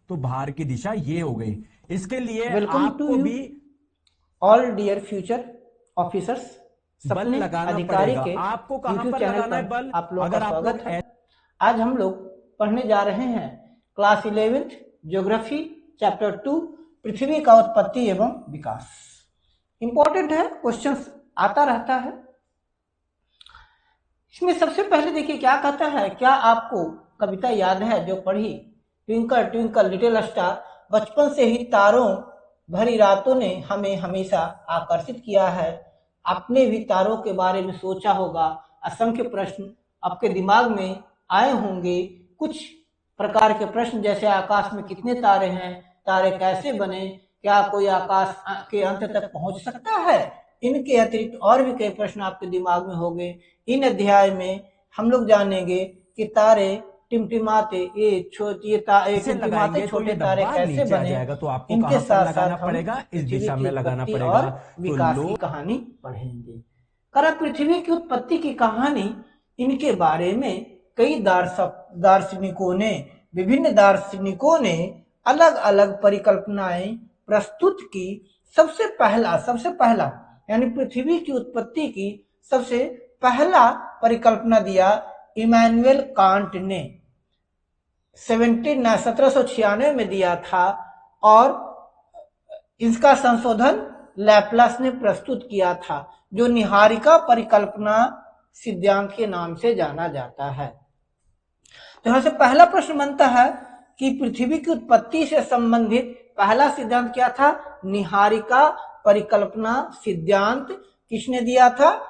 तो बाहर की दिशा ये हो गई। इसके लिए वेलकम आपको टू भी ऑल डियर फ्यूचर ऑफिसर्स, बल सपने लगाना अधिकारी पड़ेगा। के आपको कहां यूट्यूब पर चैनल लगाना है पर बल? आप लोग का अगर आप लोग स्वागत है। आज हम लोग पढ़ने जा रहे हैं क्लास 11th ज्योग्राफी चैप्टर 2 पृथ्वी का उत्पत्ति एवं विकास। इंपॉर्टेंट है, क्वेश्चंस आता रहता है। इसमें सबसे पहले देखिए क्या कहता है। क्या आपको कविता याद है जो पढ़ी, ट्विंकल ट्विंकल लिटिल स्टार? बचपन से ही तारों भरी रातों ने हमें हमेशा आकर्षित किया है। आपने भी तारों के बारे में सोचा होगा। असंख्य प्रश्न आपके दिमाग में आए होंगे। कुछ प्रकार के प्रश्न जैसे आकाश में कितने तारे हैं, तारे कैसे बने, क्या कोई आकाश के अंत तक पहुंच सकता है? इनके अतिरिक्त और भी कई प्रश्न आपके दिमाग में होंगे। इन अध्याय में हम लोग जानेंगे कि तारे टिमटिमाते टिमटिमाते छोटे तारे कैसे बने। तो आपको इनके कहां पर साथ लगाना साथ हम पड़ेगा? इस पृथ्वी दिशा की में लगाना उत्पत्ति पड़ेगा। और विकास की कहानी पढ़ेंगे। करा पृथ्वी की उत्पत्ति की कहानी, इनके बारे में कई विभिन्न दार्शनिकों ने अलग अलग परिकल्पनाएं प्रस्तुत की। सबसे पहला यानी पृथ्वी की उत्पत्ति की सबसे पहला परिकल्पना दिया इमैनुअल कांट ने 1796 में दिया था, और इसका संशोधन लैप्लास ने प्रस्तुत किया था, जो निहारिका परिकल्पना सिद्धांत के नाम से जाना जाता है। तो यहां से पहला प्रश्न बनता है कि पृथ्वी की उत्पत्ति से संबंधित पहला सिद्धांत क्या था? निहारिका परिकल्पना सिद्धांत किसने दिया था?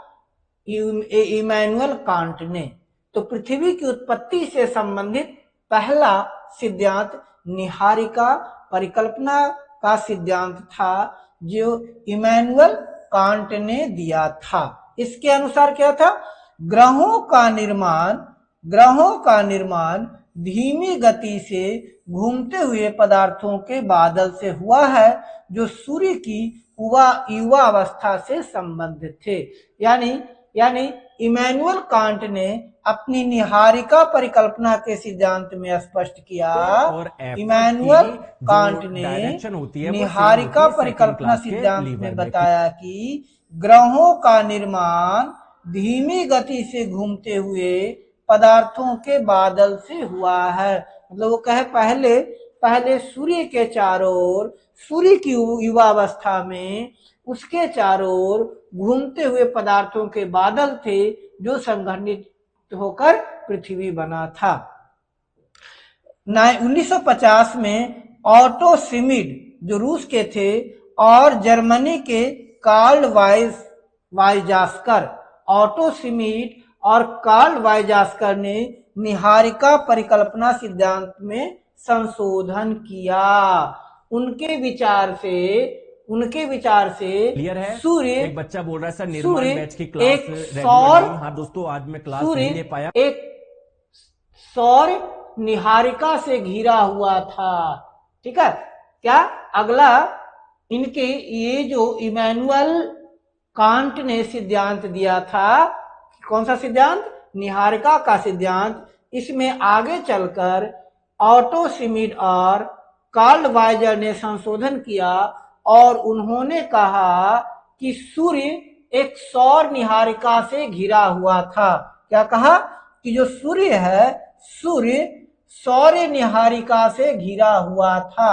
इमैनुअल कांट ने। तो पृथ्वी की उत्पत्ति से संबंधित पहला सिद्धांत निहारिका परिकल्पना का सिद्धांत था, जो इमैनुअल कांट ने दिया था। इसके अनुसार क्या था? ग्रहों का निर्माण धीमी गति से घूमते हुए पदार्थों के बादल से हुआ है, जो सूर्य की युवा अवस्था से संबंधित थे। यानी इमैनुअल कांट ने अपनी निहारिका परिकल्पना के सिद्धांत में स्पष्ट किया। इमैनुअल कांट ने निहारिका परिकल्पना सिद्धांत में बताया कि ग्रहों का निर्माण धीमी गति से घूमते हुए पदार्थों के बादल से हुआ है। मतलब वो कहे पहले सूर्य के चारों ओर, सूर्य की युवावस्था में उसके चारों ओर घूमते हुए पदार्थों के बादल थे, जो संघनित होकर पृथ्वी बना था। 1950 में ऑटो शिमिड, जो रूस के थे, और जर्मनी के कार्ल वाइजास्कर, ऑटो शिमिड और कार्ल वाइजास्कर ने निहारिका परिकल्पना सिद्धांत में संशोधन किया। उनके विचार से क्लियर है? सूर्य, एक बच्चा बोल रहा है सर निर्माण बैच की क्लास एक रेगुलर नहीं। हाँ दोस्तों, आज मैं क्लास नहीं ले पाया। एक सौर निहारिका से घिरा हुआ था। ठीक है क्या? अगला इनके ये जो इमैनुअल कांट ने सिद्धांत दिया था, कौन सा सिद्धांत? निहारिका का सिद्धांत। इसमें आगे चलकर ऑटो शिमिड और कार्ल वाइजर ने संशोधन किया, और उन्होंने कहा कि सूर्य एक सौर निहारिका से घिरा हुआ था। क्या कहा? कि जो सूर्य है, सूर्य सौर निहारिका से घिरा हुआ था।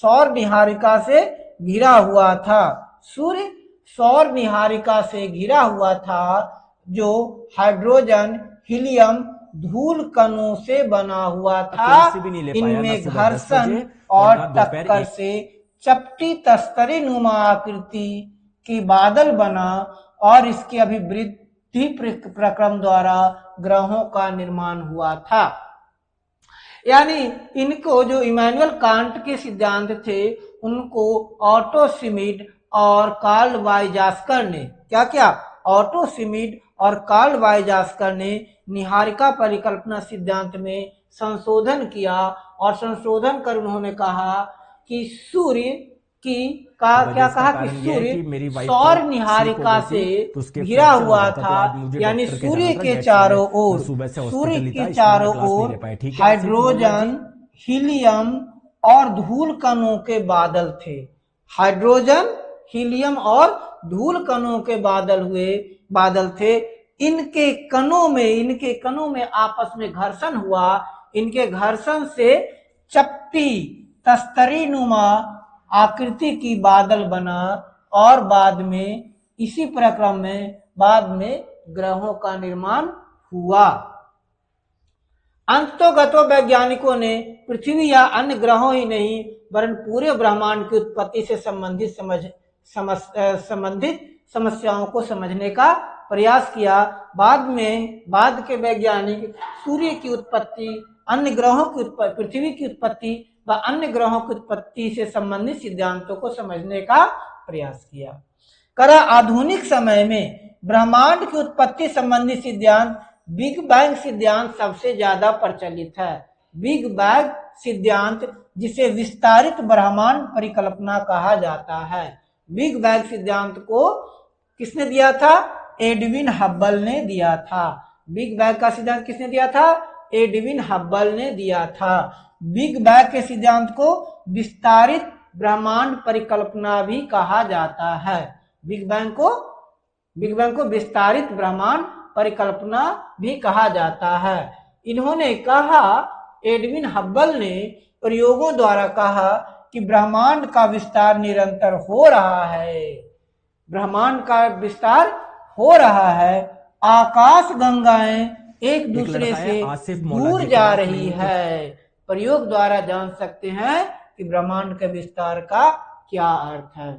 सौर निहारिका से घिरा हुआ था। सूर्य सौर निहारिका से घिरा हुआ था, जो हाइड्रोजन, हीलियम, धूल कणों से बना हुआ था। इनमें घर्षण और टक्कर से चपटी तस्तरी नुमा आकृति की बादल बना, और इसके अभिवृद्धि प्रक्रम द्वारा ग्रहों का निर्माण हुआ था। यानी इनको जो इमैनुअल कांट के सिद्धांत थे, उनको ऑटो शिमिड और कार्ल वाइजास्कर ने क्या? ऑटो शिमिड और कार्ल वाइजास्कर ने निहारिका परिकल्पना सिद्धांत में संशोधन किया, और संशोधन कर उन्होंने कहा कि सूर्य की क्या कहा कि सूर्य सौर निहारिका से घिरा हुआ था। यानी सूर्य के चारों ओर हाइड्रोजन, हीलियम, और धूल कणों के बादल थे। हाइड्रोजन, हीलियम और धूल कणों के बादल थे। इनके कणों में आपस में घर्षण हुआ। इनके घर्षण से चपटी तस्तरी नुमा आकृति की बादल बना और बाद में इसी प्रक्रम में बाद में ग्रहों का निर्माण हुआ। अंततोगतो वैज्ञानिकों ने पृथ्वी या अन्य ग्रहों ही नहीं वरन पूरे ब्रह्मांड की उत्पत्ति से संबंधित समस्याओं को समझने का प्रयास किया। बाद के वैज्ञानिक सूर्य की उत्पत्ति, अन्य ग्रहों की उत्पत्ति, पृथ्वी की उत्पत्ति व अन्य ग्रहों की उत्पत्ति से संबंधित सिद्धांतों को समझने का प्रयास किया। आधुनिक समय में ब्रह्मांड की उत्पत्ति संबंधी सिद्धांत बिग बैंग सिद्धांत सबसे ज्यादा प्रचलित है। बिग बैंग सिद्धांत, जिसे विस्तारित ब्रह्मांड परिकल्पना कहा जाता है। बिग बैंग सिद्धांत को किसने दिया था? एडविन हब्बल ने दिया था। बिग बैंग का सिद्धांत किसने दिया था? एडविन हब्बल ने दिया था। बिग बैंग के सिद्धांत को विस्तारित ब्रह्मांड परिकल्पना भी कहा जाता है। बिग बैंग को विस्तारित ब्रह्मांड परिकल्पना भी कहा जाता है। इन्होंने कहा, एडविन हब्बल ने प्रयोगों द्वारा कहा कि ब्रह्मांड का विस्तार निरंतर हो रहा है। ब्रह्मांड का विस्तार हो रहा है। आकाश गंगाएं एक दूसरे से दूर जा रही है। प्रयोग द्वारा जान सकते हैं कि ब्रह्मांड के विस्तार का क्या अर्थ है।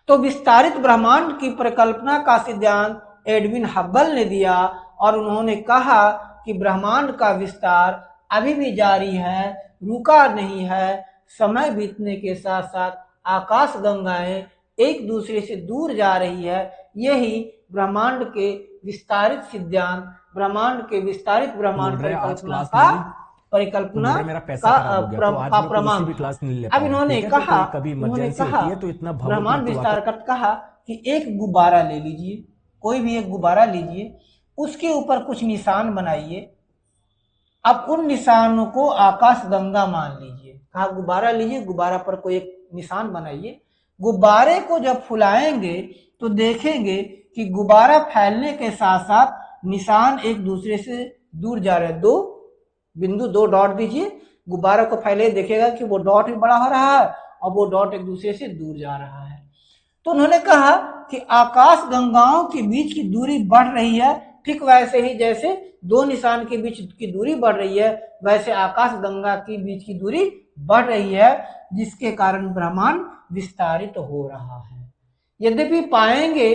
तो विस्तारित ब्रह्मांड की परिकल्पना का सिद्धांत एडविन हब्बल ने दिया और उन्होंने कहा कि ब्रह्मांड का विस्तार अभी भी जारी है, रुका नहीं है। समय बीतने के साथ साथ आकाश गंगाएं एक दूसरे से दूर जा रही है। यही ब्रह्मांड के विस्तारित सिद्धांत, ब्रह्मांड परिकल्पना का प्रमाण। अब इन्होंने कहा तो इतना ब्रह्मांड विस्तार का कहा कि एक गुब्बारा ले लीजिए, कोई भी एक गुब्बारा लीजिए, उसके ऊपर कुछ निशान बनाइए। अब उन निशानों को आकाश गंगा मान लीजिए। कहा गुब्बारा लीजिए, गुब्बारा पर कोई एक निशान बनाइए। गुब्बारे को जब फुलाएंगे तो देखेंगे कि गुब्बारा फैलने के साथ साथ निशान एक दूसरे से दूर जा रहे हैं। दो डॉट दीजिए, गुब्बारा को फैले देखेगा कि वो डॉट भी बड़ा हो रहा है और वो डॉट एक दूसरे से दूर जा रहा है। तो उन्होंने कहा कि आकाश गंगाओं के बीच की दूरी बढ़ रही है। ठीक वैसे ही जैसे दो निशान के बीच की दूरी बढ़ रही है, वैसे आकाश गंगा के बीच की दूरी बढ़ रही है, जिसके कारण ब्रह्मांड विस्तारित हो रहा है। यद्यपि पाएंगे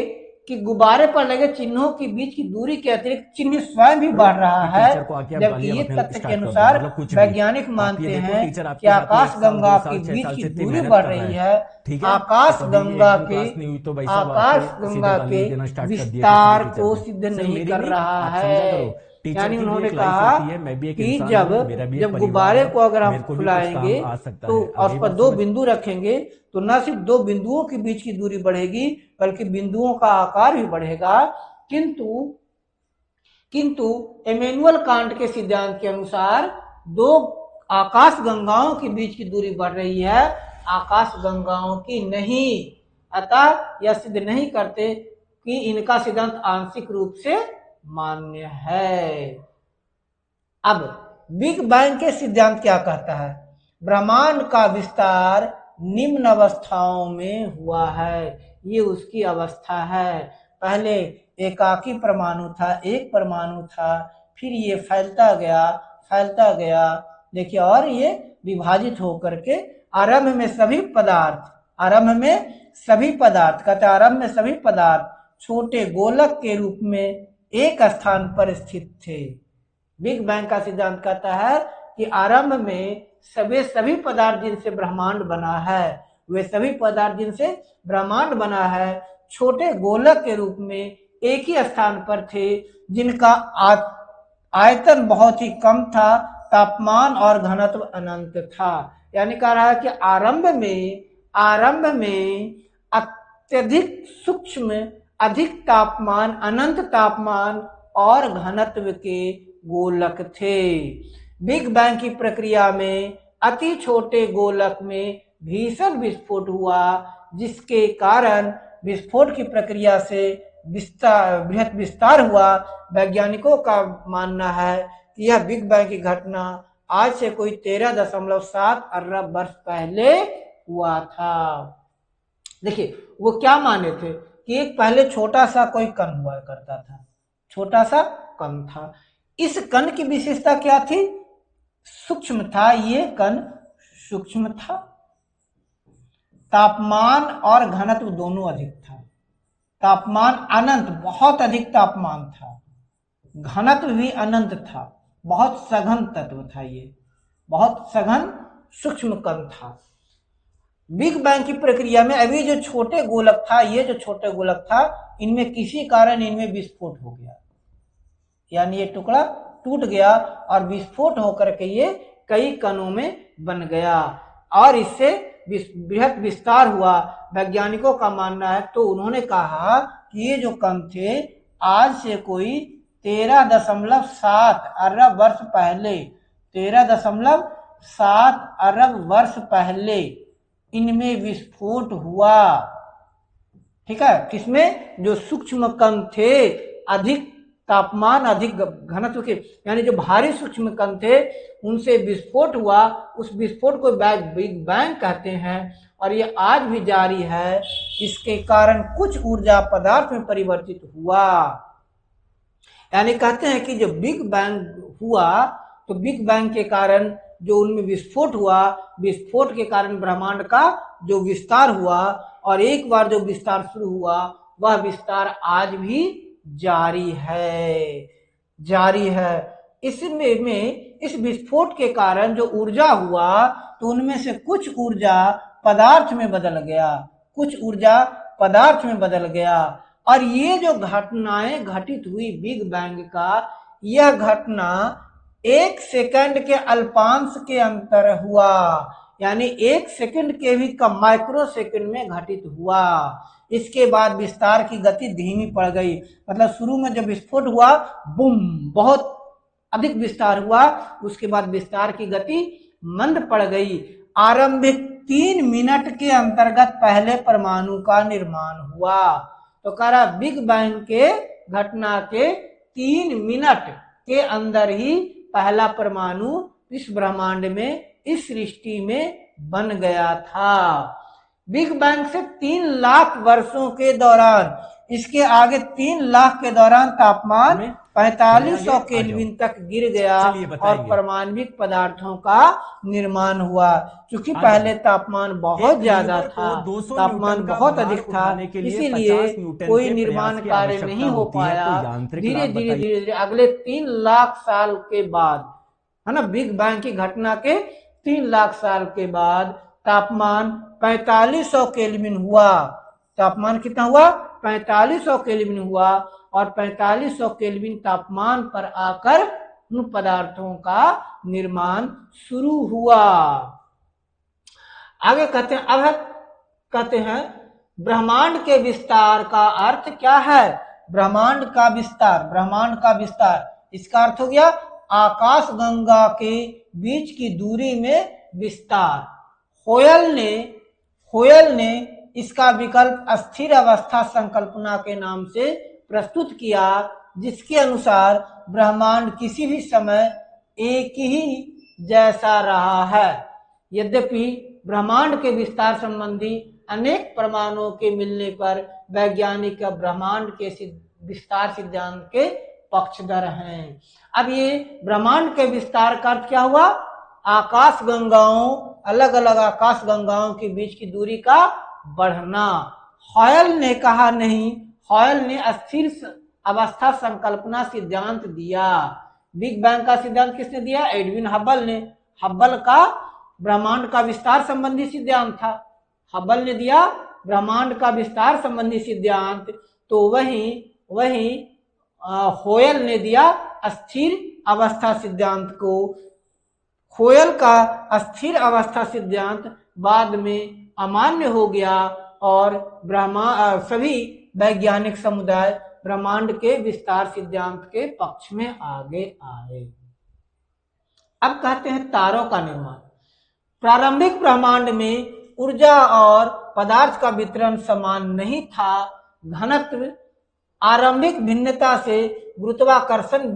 कि गुब्बारे पर लगे चिन्हों के बीच की दूरी के अतिरिक्त चिन्ह स्वयं भी बढ़ रहा है, जबकि ये तथ्य के अनुसार वैज्ञानिक मानते हैं कि आकाश गंगा के बीच की दूरी बढ़ रही है। आकाश गंगा के विस्तार को सिद्ध नहीं कर रहा है। यानी उन्होंने कहा कि जब गुब्बारे को अगर हम फुलाएंगे तो उस पर दो बिंदु रखेंगे तो न सिर्फ दो बिंदुओं के बीच की दूरी बढ़ेगी बल्कि बिंदुओं का आकार भी बढ़ेगा। किंतु इमैनुअल कांट के सिद्धांत के अनुसार दो आकाश गंगाओं के बीच की दूरी बढ़ रही है, आकाश गंगाओं की नहीं। अतः यह सिद्ध नहीं करते कि इनका सिद्धांत आंशिक रूप से मान्य है। अब बिग बैंग के सिद्धांत क्या कहता है? ब्रह्मांड का विस्तार निम्न अवस्थाओं में हुआ है। ये उसकी अवस्था है। पहले एकाकी परमाणु था, एक परमाणु था, फिर ये फैलता गया देखिए, और ये विभाजित होकर के आरंभ में सभी पदार्थ छोटे गोलक के रूप में एक स्थान पर स्थित थे। बिग बैंग का सिद्धांत कहता है कि आरंभ में सभी पदार्थ जिनसे ब्रह्मांड बना है, वे सभी पदार्थ जिनसे ब्रह्मांड बना है छोटे गोलक के रूप में एक ही स्थान पर थे, जिनका आयतन बहुत ही कम था, तापमान और घनत्व अनंत था। यानी कह रहा है कि आरंभ में अत्यधिक सूक्ष्म, अधिक तापमान, अनंत तापमान और घनत्व के गोलक थे। बिग बैंग की प्रक्रिया में अति छोटे गोलक में भीषण विस्फोट हुआ, जिसके कारण विस्फोट की प्रक्रिया से बृहत विस्तार हुआ। वैज्ञानिकों का मानना है कि यह बिग बैंग की घटना आज से कोई 13.7 अरब वर्ष पहले हुआ था। देखिए वो क्या माने थे कि एक पहले छोटा सा कोई कण हुआ करता था, छोटा सा कण था। इस कण की विशेषता क्या थी? सूक्ष्म था, ये कण सूक्ष्म था, तापमान और घनत्व दोनों अधिक था। तापमान अनंत, बहुत अधिक तापमान था, घनत्व भी अनंत था, बहुत सघन तत्व था, ये बहुत सघन सूक्ष्म कण था। बिग बैंग की प्रक्रिया में अभी जो छोटे गोलक था, ये जो छोटे गोलक था, इनमें किसी कारण इनमें विस्फोट हो गया, यानी ये टुकड़ा टूट गया और विस्फोट होकर के ये कई कणों में बन गया और इससे बृहत विस्तार हुआ। वैज्ञानिकों का मानना है, तो उन्होंने कहा कि ये जो कण थे आज से कोई 13.7 अरब वर्ष पहले, 13.7 अरब वर्ष पहले इनमें विस्फोट हुआ। ठीक है, किसमें? जो सूक्ष्म कण थे, अधिक तापमान अधिक घनत्व के, यानी जो भारी सूक्ष्म कण थे, उनसे विस्फोट हुआ। उस विस्फोट को बिग बैंग कहते हैं और ये आज भी जारी है। इसके कारण कुछ ऊर्जा पदार्थ में परिवर्तित हुआ। यानी कहते हैं कि जब बिग बैंग हुआ तो बिग बैंग के कारण जो उनमें विस्फोट हुआ, विस्फोट के कारण ब्रह्मांड का जो विस्तार हुआ और एक बार जो विस्तार शुरू हुआ वह विस्तार आज भी जारी है। इसमें इस विस्फोट के कारण जो ऊर्जा हुआ तो उनमें से कुछ ऊर्जा पदार्थ में बदल गया, कुछ ऊर्जा पदार्थ में बदल गया। और ये जो घटनाएं घटित हुई बिग बैंग का, यह घटना 1 सेकंड के अल्पांश के अंतर हुआ, यानी 1 सेकंड के भी कम, माइक्रो सेकंड में घटित हुआ। इसके बाद विस्तार की गति धीमी पड़ गई, मतलब शुरू में जब विस्फोट हुआ, बूम, बहुत अधिक विस्तार हुआ, उसके बाद विस्तार की गति मंद पड़ गई। आरंभिक 3 मिनट के अंतर्गत पहले परमाणु का निर्माण हुआ। तो कह रहा बिग बैंग के घटना के 3 मिनट के अंदर ही पहला परमाणु इस ब्रह्मांड में, इस सृष्टि में बन गया था। बिग बैंग से 3 लाख वर्षों के दौरान, इसके आगे 3 लाख के दौरान तापमान 4500 केल्विन तक गिर गया और परमाणविक पदार्थों का निर्माण हुआ। क्योंकि पहले तापमान बहुत ज्यादा था, तापमान बहुत अधिक था, इसीलिए कोई निर्माण कार्य नहीं हो पाया। धीरे धीरे अगले 3 लाख साल के बाद, है ना, बिग बैंग की घटना के 3 लाख साल के बाद तापमान 4500 केल्विन हुआ। तापमान कितना हुआ? 4500 केल्विन हुआ और 4500 केल्विन तापमान पर आकर उन पदार्थों का निर्माण शुरू हुआ। आगे कहते हैं ब्रह्मांड के विस्तार का अर्थ क्या है? ब्रह्मांड का विस्तार, इसका अर्थ हो गया आकाश गंगा के बीच की दूरी में विस्तार। होयल ने इसका विकल्प अस्थिर अवस्था संकल्पना के नाम से प्रस्तुत किया, जिसके अनुसार ब्रह्मांड किसी भी समय एक ही जैसा रहा है। यद्यपि ब्रह्मांड के विस्तार संबंधी अनेक प्रमाणों के मिलने पर वैज्ञानिक ब्रह्मांड के विस्तार सिद्धांत के पक्षधर हैं। अब ये ब्रह्मांड के विस्तार का अर्थ क्या हुआ? आकाश गंगाओं, अलग अलग आकाश गंगाओं के बीच की दूरी का बढ़ना। हॉयल ने कहा नहीं, हॉयल ने अस्थिर अवस्था संकल्पना सिद्धांत दिया। बिग बैंग का सिद्धांत किसने दिया? एडविन हब्बल ने। हब्बल का ब्रह्मांड का विस्तार संबंधी सिद्धांत था, हब्बल ने दिया ब्रह्मांड का विस्तार संबंधी सिद्धांत। तो वही होयल ने दिया अस्थिर अवस्था सिद्धांत को। होयल का अस्थिर अवस्था सिद्धांत बाद में अमान्य हो गया और सभी वैज्ञानिक समुदाय ब्रह्मांड के विस्तार सिद्धांत के पक्ष में आगे आए। अब कहते हैं तारों का निर्माण। प्रारंभिक ब्रह्मांड में ऊर्जा और पदार्थ का वितरण समान नहीं था। घनत्व आरंभिक भिन्नता से गुरुत्वाकर्षण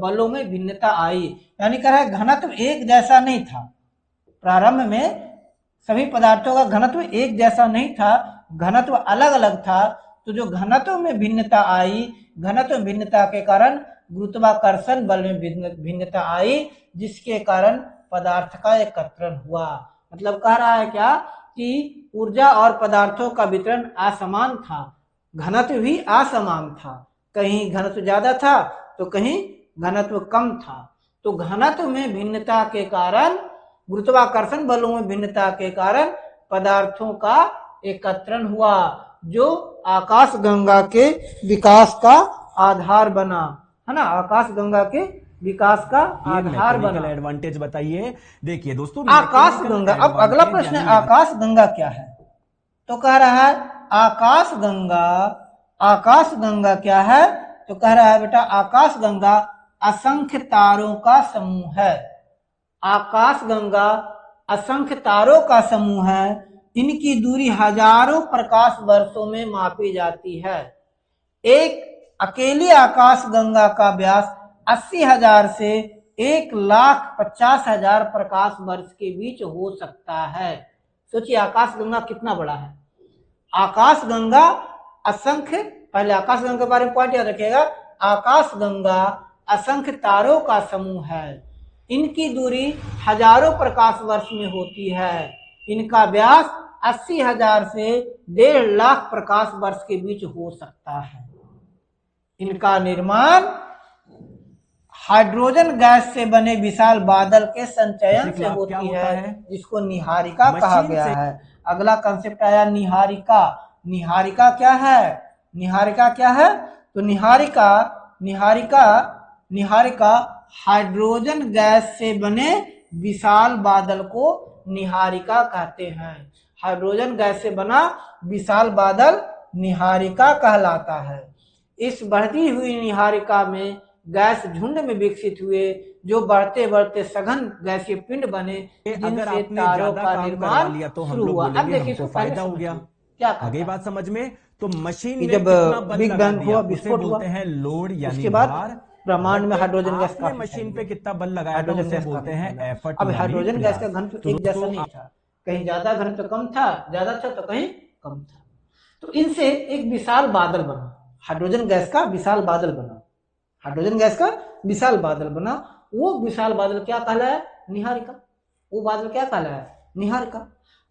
बलों में भिन्नता आई। यानी कह रहा है घनत्व एक जैसा नहीं था। प्रारंभ में सभी पदार्थों का घनत्व एक जैसा नहीं था, घनत्व अलग अलग था। तो जो घनत्व में भिन्नता आई, घनत्व भिन्नता के कारण गुरुत्वाकर्षण बल में भिन्नता आई, जिसके कारण पदार्थ का एकत्रण हुआ। मतलब कह रहा है क्या कि ऊर्जा और पदार्थों का वितरण असमान था, घनत्व भी असमान था। कहीं घनत्व ज्यादा था तो कहीं घनत्व कम था। तो घनत्व में भिन्नता के कारण, गुरुत्वाकर्षण बलों में भिन्नता के कारण पदार्थों का एकत्रण हुआ, जो आकाशगंगा के विकास का आधार बना, है ना। आकाशगंगा के विकास का आधार बना। एडवांटेज बताइए। देखिए दोस्तों, आकाशगंगा। अब अगला प्रश्न है, आकाशगंगा क्या है? तो कह रहा है आकाशगंगा, आकाशगंगा क्या है? तो कह रहा है बेटा आकाशगंगा असंख्य तारों का समूह है। आकाशगंगा असंख्य तारों का समूह है। इनकी दूरी हजारों प्रकाश वर्षों में मापी जाती है। एक अकेली आकाशगंगा का व्यास 80,000 से 1,50,000 प्रकाश वर्ष के बीच हो सकता है। सोचिए आकाशगंगा कितना बड़ा है। आकाशगंगा असंख्य, पहले आकाशगंगा के बारे में पॉइंट याद रखिएगा। आकाशगंगा असंख्य तारों का समूह है। इनकी दूरी हजारों प्रकाश वर्ष में होती है। इनका व्यास 80,000 से 1.5 लाख प्रकाश वर्ष के बीच हो सकता है। इनका निर्माण हाइड्रोजन गैस से बने विशाल बादल के संचयन से होती है, जिसको निहारिका कहा गया है। अगला कंसेप्ट आया निहारिका। निहारिका क्या है? निहारिका क्या है? तो निहारिका हाइड्रोजन गैस से बने विशाल बादल को निहारिका कहते हैं। हाइड्रोजन गैस से बना विशाल बादल निहारिका कहलाता है। इस बढ़ती हुई निहारिका में गैस झुंड में विकसित हुए, जो बढ़ते बढ़ते सघन गैसीय पिंड बने, जिनसे तारों का निर्माण शुरू हुआ। अब देखिए फायदा हो गया। क्या आगे बात समझ में, तो मशीन जब बिग बैंग हुआ, विस्फोट हुआ, हैं लोड, यानी उसके बाद ब्रह्मांड में हाइड्रोजन गैस का मशीन पे कितना बल लगाया, हाइड्रोजन गैस बोलते हैं एफर्ट। अब हाइड्रोजन गैस का घनत्व एक जैसा नहीं था, कहीं ज्यादा घनत्व कम था, ज्यादा था तो कहीं कम था। तो इनसे एक विशाल बादल बना, हाइड्रोजन गैस का विशाल बादल बना। हाइड्रोजन गैस का विशाल बादल बना। वो विशाल बादल क्या कहलाया? निहारिका। वो बादल क्या कहलाया? निहारिका।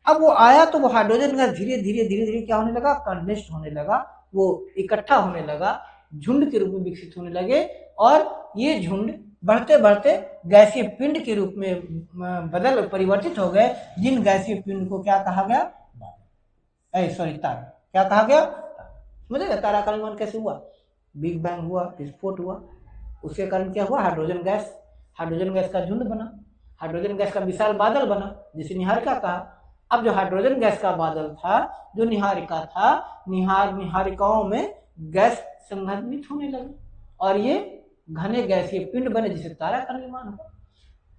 अब वो आया तो वो हाइड्रोजन गैस धीरे धीरे धीरे धीरे क्या होने लगा? कंडेंस्ड होने लगा, वो इकट्ठा होने लगा, झुंड के रूप में विकसित होने लगे। और ये झुंड बढ़ते बढ़ते गैसीय पिंड के रूप में परिवर्तित हो गए, जिन गैसीय पिंड को क्या कहा गया? तारा। क्या कहा गया? समझेगा तारा का निर्माण कैसे हुआ? बिग बैंग हुआ, विस्फोट हुआ, उसके कारण क्या हुआ? हाइड्रोजन गैस का झुंड बना, हाइड्रोजन गैस का विशाल बादल बना, जिसे निहारिका कहा। अब जो हाइड्रोजन गैस का बादल था, जो निहारिका था, निहारिकाओं में गैस संघनित होने लगी और ये घने गैसीय पिंड बने, जिसे तारा का निर्माण हुआ।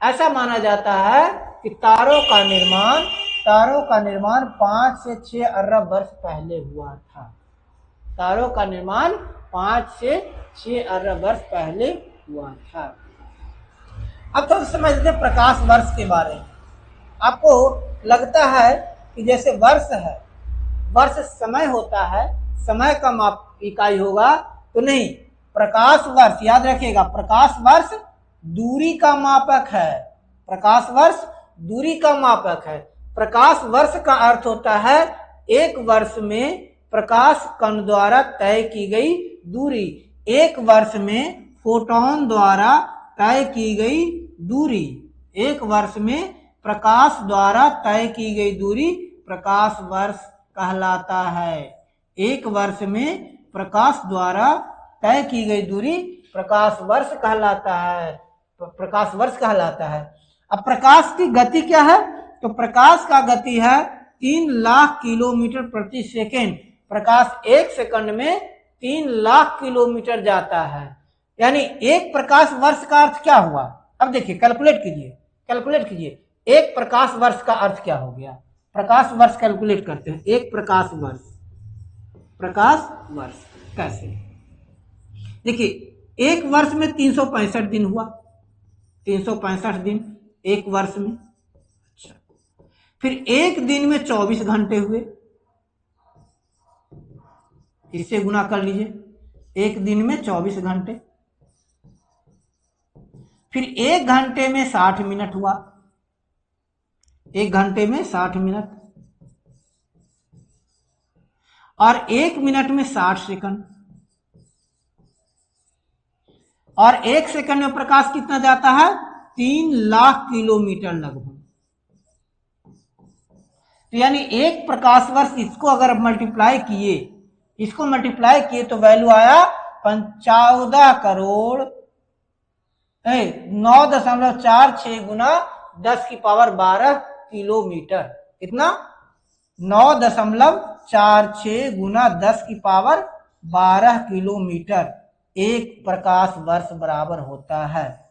ऐसा माना जाता है कि तारों का निर्माण 5 से 6 अरब वर्ष पहले हुआ था। तारों का निर्माण 5 से 6 अरब वर्ष पहले हुआ था। अब तो समझते हैं प्रकाश वर्ष के बारे में। आपको लगता है कि जैसे वर्ष है, वर्ष समय होता है, समय का माप इकाई होगा, तो नहीं, प्रकाश वर्ष याद रखिएगा, प्रकाश वर्ष दूरी का मापक है। प्रकाश वर्ष दूरी का मापक है। प्रकाश वर्ष का अर्थ होता है एक वर्ष में प्रकाश कण द्वारा तय की गई दूरी। एक वर्ष में फोटोन द्वारा तय की गई दूरी। एक वर्ष में प्रकाश द्वारा तय की गई दूरी प्रकाश वर्ष कहलाता है। एक वर्ष में प्रकाश द्वारा तय की गई दूरी प्रकाश वर्ष कहलाता है। प्रकाश वर्ष कहलाता है। अब प्रकाश की गति क्या है? तो प्रकाश का गति है 3 लाख किलोमीटर प्रति सेकेंड। प्रकाश एक सेकंड में 3 लाख किलोमीटर जाता है। यानी एक प्रकाश वर्ष का अर्थ क्या हुआ? अब देखिए, कैलकुलेट कीजिए। एक प्रकाश वर्ष का अर्थ क्या हो गया? प्रकाश वर्ष कैलकुलेट करते हैं। एक प्रकाश वर्ष, प्रकाश वर्ष कैसे? देखिए एक वर्ष में 365 दिन हुआ, 365 दिन एक वर्ष में। अच्छा, फिर एक दिन में 24 घंटे हुए, इससे गुना कर लीजिए, एक दिन में 24 घंटे। फिर एक घंटे में 60 मिनट हुआ, एक घंटे में 60 मिनट, और एक मिनट में 60 सेकंड, और एक सेकंड में प्रकाश कितना जाता है? 3 लाख किलोमीटर लगभग। तो यानी एक प्रकाश वर्ष, इसको अगर मल्टीप्लाई किए, इसको मल्टीप्लाई किए तो वैल्यू आया 14 करोड़ 9.46 गुना 10 की पावर 12 किलोमीटर। कितना? 9.46 गुना 10 की पावर 12 किलोमीटर एक प्रकाश वर्ष बराबर होता है।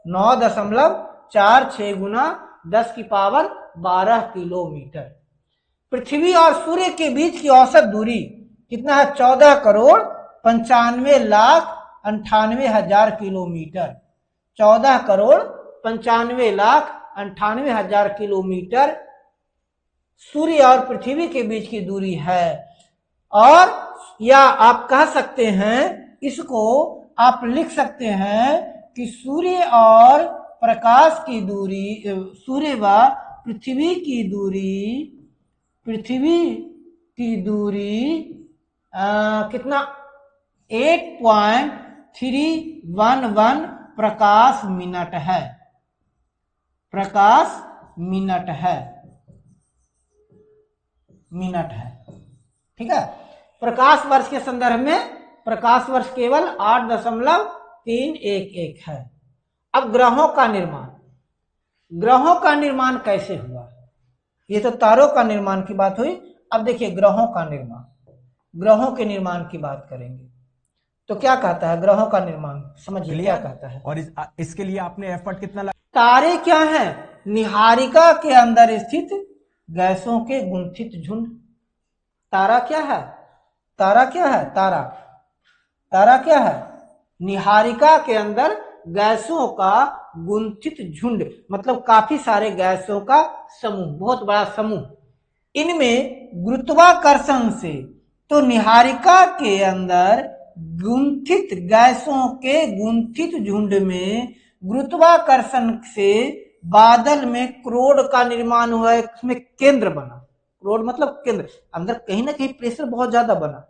9.46 गुना 10 की पावर 12 किलोमीटर। पृथ्वी और सूर्य के बीच की औसत दूरी कितना है? 14 करोड़ 95 लाख 98 हजार किलोमीटर। 14 करोड़ 95 लाख 98 हजार किलोमीटर सूर्य और पृथ्वी के बीच की दूरी है। और या आप कह सकते हैं, इसको आप लिख सकते हैं कि सूर्य और प्रकाश की दूरी, सूर्य व पृथ्वी की दूरी, कितना? 8.311 प्रकाश मिनट है, प्रकाश मिनट है, मिनट है। ठीक है, प्रकाश वर्ष के संदर्भ में प्रकाश वर्ष केवल 8.311 है। अब ग्रहों का निर्माण, ग्रहों का निर्माण कैसे हुआ? ये तो तारों का निर्माण की बात हुई। अब देखिए ग्रहों का निर्माण, ग्रहों के निर्माण की बात करेंगे तो क्या कहता है ग्रहों का निर्माण? समझिए क्या कहता है। और इसके लिए आपने एफर्ट कितना लगा? तारे क्या है? निहारिका के अंदर स्थित गैसों के गुंथित झुंड। तारा क्या है? तारा क्या है? तारा, तारा क्या है? निहारिका के अंदर गैसों का गुंथित झुंड, मतलब काफी सारे गैसों का समूह, बहुत बड़ा समूह। इनमें गुरुत्वाकर्षण से, तो निहारिका के अंदर गुंथित गैसों के गुंथित झुंड में गुरुत्वाकर्षण से बादल में क्रोड का निर्माण हुआ, इसमें केंद्र बना। क्रोड मतलब केंद्र, अंदर कहीं ना कहीं प्रेशर बहुत ज्यादा बना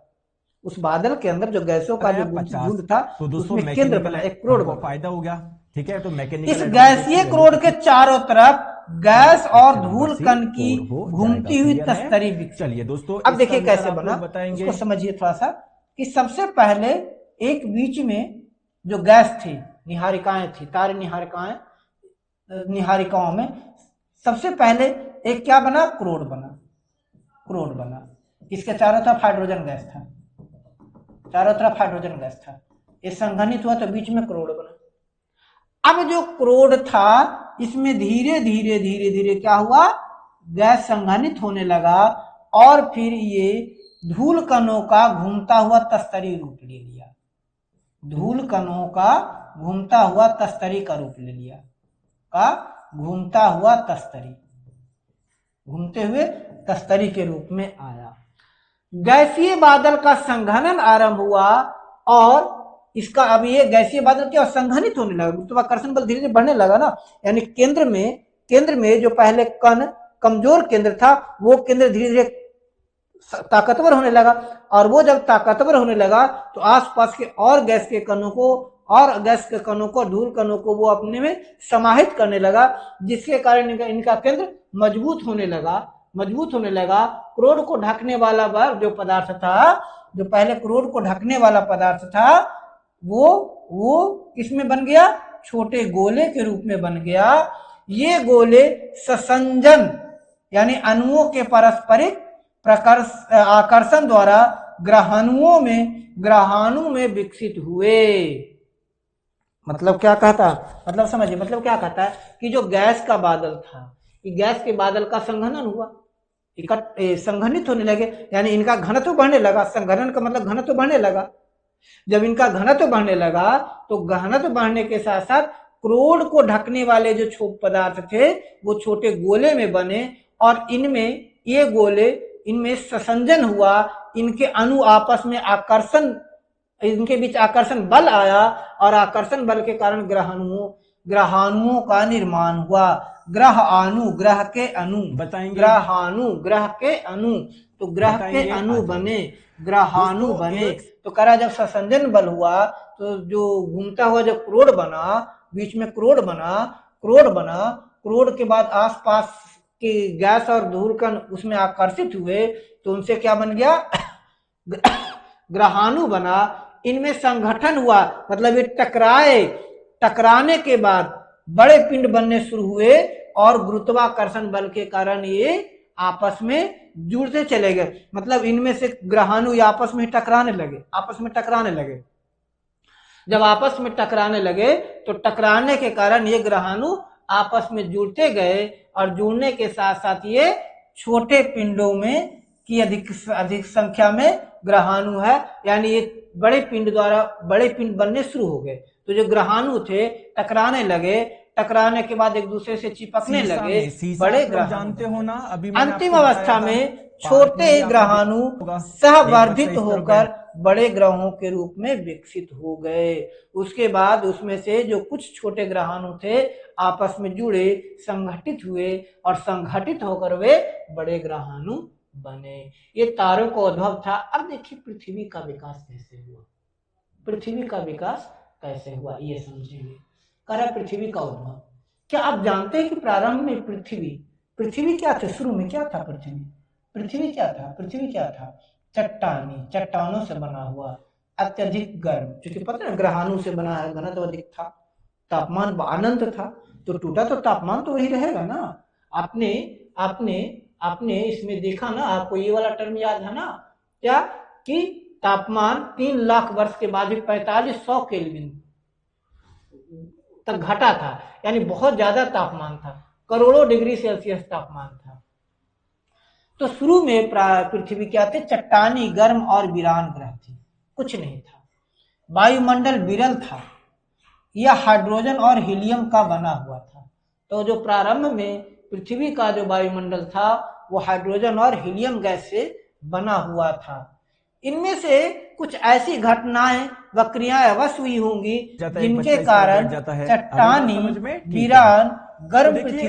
उस बादल के अंदर, जो गैसों का जो झुंड था, तो दोस्तों उसमें केंद्र बना, एक क्रोड बना। फायदा हो गया। ठीक है, तो मैकेनिकल इस गैसीय क्रोड के चारों तरफ गैस और धूल कण की घूमती हुई तस्तरी विकसित। चलिए दोस्तों, अब देखिए कैसे बना, बताएंगे, उसको समझिए थोड़ा सा। कि सबसे पहले एक बीच में जो गैस थी, निहारिकाएं थी, तारे निहारिकाएं, निहारिकाओं में सबसे पहले एक क्या बना? क्रोड बना, क्रोड बना। इसके चारों तरफ हाइड्रोजन गैस था, चारों तरफ हाइड्रोजन गैस था। ये संघनित हुआ तो बीच में क्रोड बना। अब जो क्रोड था, इसमें धीरे धीरे धीरे धीरे क्या हुआ? गैस संघनित होने लगा और फिर ये धूल कणों का घूमता हुआ तस्तरी रूप ले लिया। धूल कणों का घूमता हुआ तस्तरी का रूप ले लिया, का घूमता हुआ तस्तरी, घूमते हुए तस्तरी के रूप में आया। गैसीय बादल का संघनन आरंभ हुआ और इसका अब ये गैसीय बादल क्या संघनित होने लगा, गुरुत्वाकर्षण बल धीरे धीरे बढ़ने लगा ना। यानी केंद्र में जो पहले कण कमजोर केंद्र था, वो केंद्र धीरे धीरे ताकतवर होने लगा। और वो जब ताकतवर होने लगा तो आसपास के और गैस के कणों को, और गैस के कणों को, धूल कणों को वो अपने में समाहित करने लगा, जिसके कारण इनका केंद्र मजबूत होने लगा, मजबूत होने लगा। क्रोड को ढकने वाला जो पदार्थ था, जो पहले क्रोड को ढकने वाला पदार्थ था, वो किसमें बन गया? छोटे गोले के रूप में बन गया। ये गोले ससंजन यानी अणुओं के पारस्परिक आकर्षण द्वारा ग्रहाणु में विकसित हुए। मतलब क्या कहता? मतलब समझिए, मतलब क्या कहता है कि जो गैस का बादल था, कि गैस के बादल का संघनन हुआ, संघनित होने लगे, यानी इनका घनत्व बढ़ने लगा। संघनन का मतलब घनत्व बढ़ने लगा। जब इनका घनत्व बढ़ने लगा तो घनत्व बढ़ने के साथ साथ क्रोड को ढकने वाले जो छोटे पदार्थ थे वो छोटे गोले में बने, और इनमें ये गोले, इनमें संसंजन हुआ, इनके अणु आपस में आकर्षण, इनके बीच आकर्षण बल आया, और आकर्षण बल के कारण ग्रहाणुओं का निर्माण हुआ। ग्रह अणु, ग्रह के अणु बताएंगे, ग्रहाणु, ग्रह के अणु, तो ग्रह के अणु बने, ग्रहाणु बने। तो करा जब संसंजन बल हुआ तो जो घूमता हुआ जो क्रोड बना, बीच में क्रोड बना, क्रोड के बाद आसपास के गैस और धूल कण उसमें आकर्षित हुए, तो उनसे क्या बन गया? ग्रहाणु बना। इनमें संगठन हुआ, मतलब ये टकराने के बाद बड़े पिंड बनने शुरू हुए, और गुरुत्वाकर्षण बल के कारण ये आपस में जुड़ते चले गए। मतलब इनमें से ग्रहाणु आपस में टकराने लगे। जब आपस में टकराने लगे तो टकराने के कारण ये ग्रहाणु आपस में जुड़ते गए, और जुड़ने के साथ साथ ये छोटे पिंडों में की अधिक संख्या में ग्रहाणु है, यानी ये बड़े पिंड बनने शुरू हो गए। तो जो ग्रहाणु थे टकराने लगे, टकराने के बाद एक दूसरे से चिपकने लगे, बड़े ग्रहाणु जानते हो ना, अभी अंतिम अवस्था में छोटे ग्रहाणु सहवर्धित होकर बड़े ग्रहों के रूप में विकसित हो गए। उसके बाद उसमें से जो कुछ छोटे ग्रहाणु थे आपस में जुड़े, संगठित हुए, और संगठित होकर वे बड़े ग्रहाणु बने। ये तारों का उद्भव था। अब देखिए पृथ्वी का विकास कैसे हुआ, ये समझेंगे। करा पृथ्वी का उद्भव। क्या आप जानते हैं कि प्रारंभ में पृथ्वी क्या था? शुरू में क्या था? पृथ्वी क्या था? चट्टानों से बना हुआ, अत्यधिक गर्म, क्योंकि पता है ग्रहाणु से बना है, घनत्व अधिक था, तापमान अनंत था, तो टूटा तो तापमान तो वही रहेगा ना। आपने इसमें देखा ना, आपको ये वाला टर्म याद है ना, क्या कि तापमान 3 लाख वर्ष के बाद भी 4500 केल्विन तक घटा था, यानी बहुत ज्यादा तापमान था, करोड़ों डिग्री सेल्सियस तापमान था। तो शुरू में पृथ्वी क्या थे? चट्टानी, गर्म और वीरान ग्रह थी, कुछ नहीं था। वायुमंडल विरल था, यह हाइड्रोजन और हीलियम का बना हुआ था। तो जो प्रारंभ में पृथ्वी का जो वायुमंडल था वो हाइड्रोजन और हीलियम गैस से बना हुआ था। इनमें से कुछ ऐसी घटनाएं व क्रियाएं अवश्य हुई होंगी जिनके कारण चट्टानी, वीरान, गर्म पृथ्वी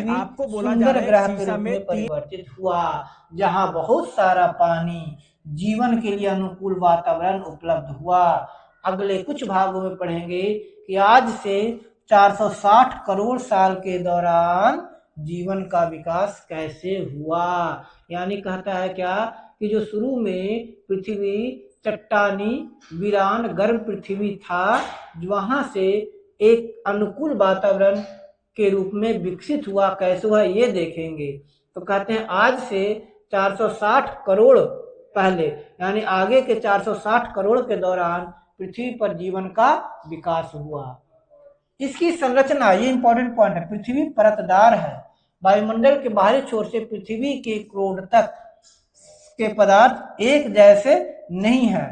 सुंदर ग्रह के रूप में परिवर्तित हुआ, जहां बहुत सारा पानी, जीवन के लिए अनुकूल वातावरण उपलब्ध हुआ। अगले कुछ भागों में पढ़ेंगे कि आज से 460 करोड़ साल के दौरान जीवन का विकास कैसे हुआ। यानी कहता है क्या कि जो शुरू में पृथ्वी चट्टानी, वीरान, गर्म पृथ्वी था, वहां से एक अनुकूल वातावरण के रूप में विकसित हुआ। कैसे हुआ ये देखेंगे। तो कहते हैं आज से 460 करोड़ पहले, यानी आगे के 460 करोड़ के दौरान पृथ्वी पर जीवन का विकास हुआ। इसकी संरचना, ये इंपॉर्टेंट पॉइंट है, पृथ्वी परतदार है। वायुमंडल के बाहरी छोर से पृथ्वी के क्रोड तक के पदार्थ एक जैसे नहीं है।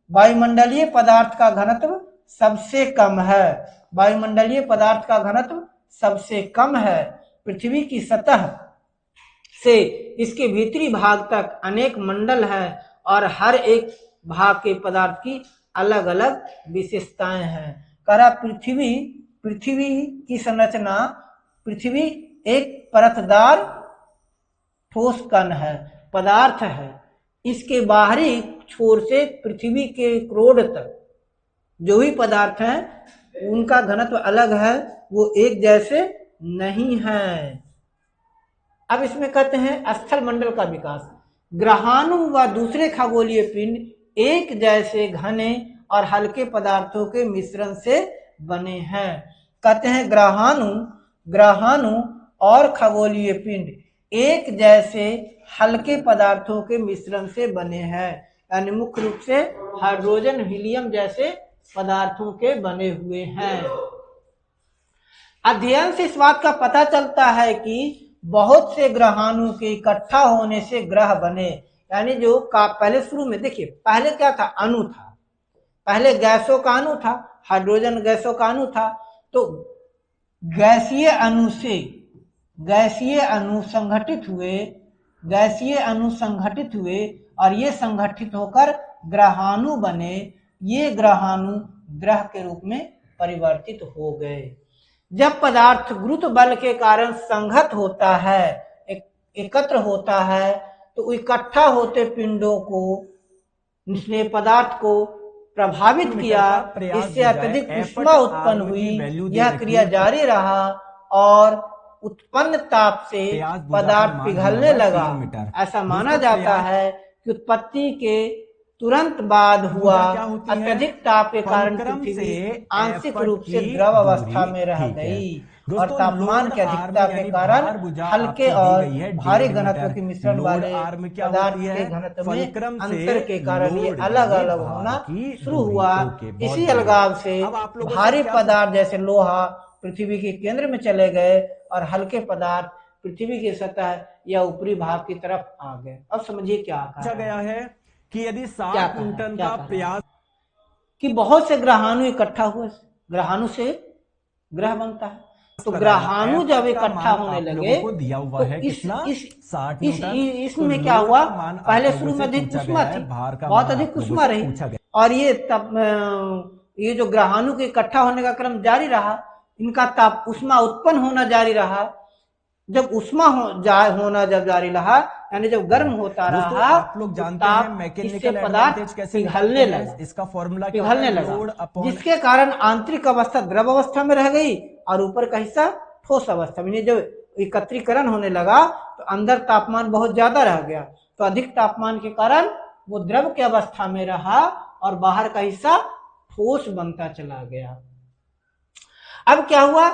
वायुमंडलीय पदार्थ का घनत्व सबसे कम है। वायुमंडलीय पदार्थ का घनत्व सबसे कम है। पृथ्वी की सतह से इसके भीतरी भाग तक अनेक मंडल है, और हर एक भाग के पदार्थ की अलग अलग विशेषताएं हैं। करा पृथ्वी की संरचना, पृथ्वी एक परतदार ठोस कण है, पदार्थ है। इसके बाहरी छोर से पृथ्वी के क्रोड तक जो भी पदार्थ हैं उनका घनत्व अलग है, वो एक जैसे नहीं है। अब इसमें कहते हैं स्थल मंडल का विकास। ग्रहाणु व दूसरे खगोलीय पिंड एक जैसे घने और हल्के पदार्थों के मिश्रण से बने हैं। कहते हैं ग्रहाणु और खगोलीय पिंड एक जैसे हल्के पदार्थों के मिश्रण से बने हैं, यानी मुख्य रूप से हाइड्रोजन, हीलियम जैसे पदार्थों के बने हुए हैं। अध्ययन से इस बात का पता चलता है कि बहुत से ग्रहाणु के इकट्ठा होने से ग्रह बने। यानी जो का पहले शुरू में देखिए, पहले क्या था, अणु था, पहले गैसों का अणु था, हाइड्रोजन गैसों का अणु था। तो गैसीय अणु से गैसीय अणु संगठित हुए, गैसीय अणु संगठित हुए और ये संगठित होकर ग्रहाणु बने। ये ग्रहाणु ग्रह के रूप में परिवर्तित हो गए। जब पदार्थ गुरुत्व बल के कारण संघत होता है, एकत्र होता है, तो इकट्ठा होते पिंडों को, निचले पदार्थ को प्रभावित किया, इससे अत्यधिक ऊष्मा उत्पन्न हुई। यह क्रिया जारी रहा और उत्पन्न ताप से पदार्थ पिघलने लगा। ऐसा माना जाता है कि उत्पत्ति के तुरंत बाद हुआ अत्यधिक ताप के कारण पृथ्वी आंशिक रूप से द्रव अवस्था में रह गई और तापमान की अधिकता के कारण हल्के और भारी घनत्व के मिश्रण वाले पदार्थ के घनत्व में अंतर के कारण ये अलग अलग होना शुरू हुआ। इसी अलगाव से भारी पदार्थ जैसे लोहा पृथ्वी के केंद्र में चले गए और हल्के पदार्थ पृथ्वी की सतह या ऊपरी भाग की तरफ आ गए। अब समझिए क्या कहा गया है कि यदि 60 न्यूटन का प्रयास, कि बहुत से ग्रहाणु इकट्ठा हुए, ग्रहाणु से ग्रह बनता है। तो ग्रहाणु जब इकट्ठा होने लगे तो इसमें क्या हुआ, पहले शुरू में अधिक ऊष्मा थी, बहुत अधिक ऊष्मा रही और ये तब ये जो ग्रहाणु के इकट्ठा होने का क्रम जारी रहा, इनका ताप ऊष्मा उत्पन्न होना जारी रहा। जब ऊष्मा होना जब जारी रहा, यानी जब गर्म होता रहा, आप लोग जानते हैं मैकेनिकल पदार्थ पिघलने लगा, इसका फॉर्मूला पिघलने लगा, जिसके कारण आंतरिक अवस्था द्रव अवस्था में रह गई और ऊपर का हिस्सा ठोस अवस्था में। जब एकत्रीकरण होने लगा तो अंदर तापमान बहुत ज्यादा रह गया, तो अधिक तापमान के कारण वो द्रव की अवस्था में रहा और बाहर का हिस्सा ठोस बनता चला गया। अब क्या हुआ,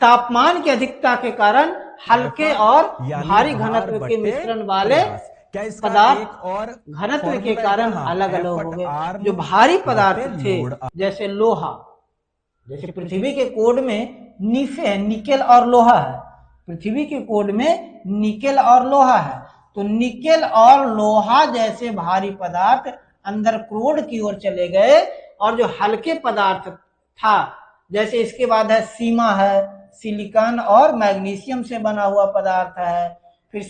तापमान की अधिकता के कारण हल्के और भारी घनत्व के मिश्रण वाले पदार्थ और घनत्व के कारण अलग अलग हो गए। जो भारी पदार्थ थे जैसे लोहा, जैसे पृथ्वी के कोड में निकेल और लोहा है, पृथ्वी के कोड में निकेल और लोहा है, तो निकेल और लोहा जैसे भारी पदार्थ अंदर क्रोड की ओर चले गए और जो हल्के पदार्थ था, जैसे इसके बाद है सीमा है, सिलिकॉन और मैग्नीशियम से बना हुआ पदार्थ है, फिर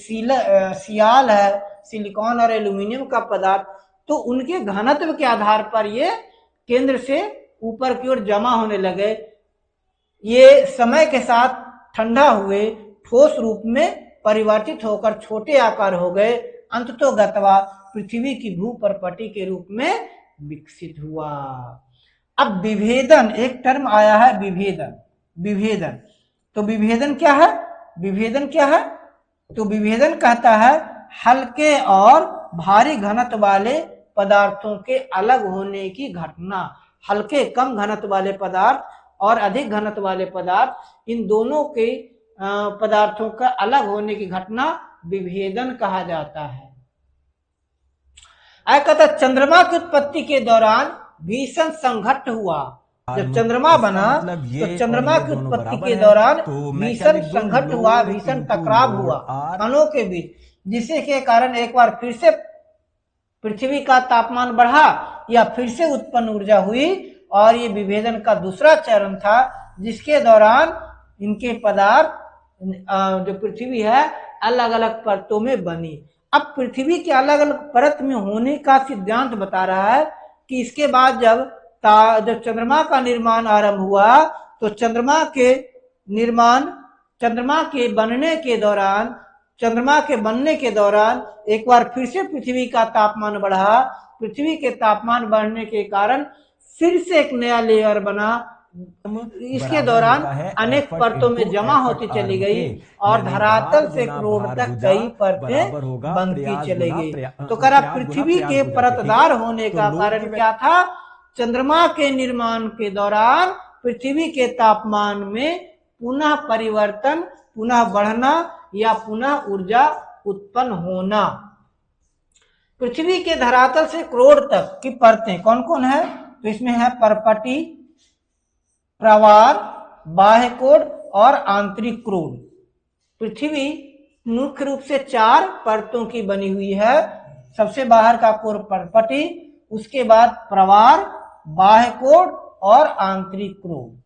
सियाल है, सिलिकॉन और एल्यूमिनियम का पदार्थ, तो उनके घनत्व के आधार पर ये केंद्र से ऊपर की ओर जमा होने लगे। ये समय के साथ ठंडा हुए, ठोस रूप में परिवर्तित होकर छोटे आकार हो गए, अंततोगत्वा पृथ्वी की भूपर्पटी के रूप में विकसित हुआ। अब विभेदन, एक टर्म आया है विभेदन, विभेदन, तो विभेदन क्या है, विभेदन क्या है, तो विभेदन कहता है हल्के और भारी घनत्व वाले पदार्थों के अलग होने की घटना। हल्के कम घनत्व वाले पदार्थ और अधिक घनत्व वाले पदार्थ, इन दोनों के पदार्थों का अलग होने की घटना विभेदन कहा जाता है। कहता चंद्रमा की उत्पत्ति के दौरान भीषण संघट्ट हुआ। जब चंद्रमा बना तो चंद्रमा की उत्पत्ति के दौरान भीषण संघट्ट हुआ, भीषण टकराव हुआ कणों के बीच, जिसके के कारण एक बार फिर से पृथ्वी का तापमान बढ़ा या फिर से उत्पन्न ऊर्जा हुई और ये विभेदन का दूसरा चरण था, जिसके दौरान इनके पदार्थ जो पृथ्वी है अलग अलग परतों में बनी। अब पृथ्वी के अलग अलग परत में होने का सिद्धांत बता रहा है कि इसके बाद जब चंद्रमा का निर्माण आरंभ हुआ तो चंद्रमा के बनने के दौरान एक बार फिर से पृथ्वी का तापमान बढ़ा। पृथ्वी के तापमान बढ़ने के कारण फिर से एक नया लेयर बना। इसके दौरान अनेक परतों में जमा होती चली गई और धरातल से क्रोड तक कई परतें बनती चली गई। तो करा पृथ्वी के परतदार होने का कारण क्या था? चंद्रमा के निर्माण के दौरान पृथ्वी के तापमान में पुनः परिवर्तन, पुनः बढ़ना या पुनः ऊर्जा उत्पन्न होना। पृथ्वी के धरातल से क्रोड तक की परतें कौन कौन है? तो इसमें है परपटी, प्रवार, बाह्य क्रोड और आंतरिक क्रोड। पृथ्वी मुख्य रूप से 4 परतों की बनी हुई है। सबसे बाहर का कोर परपटी, उसके बाद प्रवार, बाह्य कोर और आंतरिक कोर।